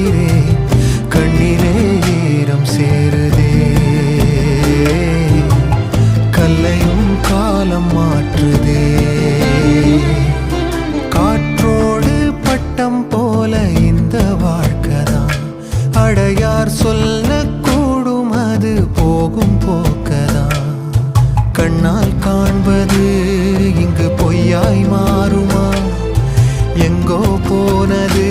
உயிரே கண்ணிலே ஈரம் சேருதே. கல்லையும் காலம் மாற்றுதே. காற்றோடு பட்டம் போல இந்த வாழ்க்கைதான். அடையார் சொல்லக்கூடும் அது போகும் போக்கதான். கண்ணால் காண்பது இங்கு பொய்யாய் மாறுமா? எங்கோ போனது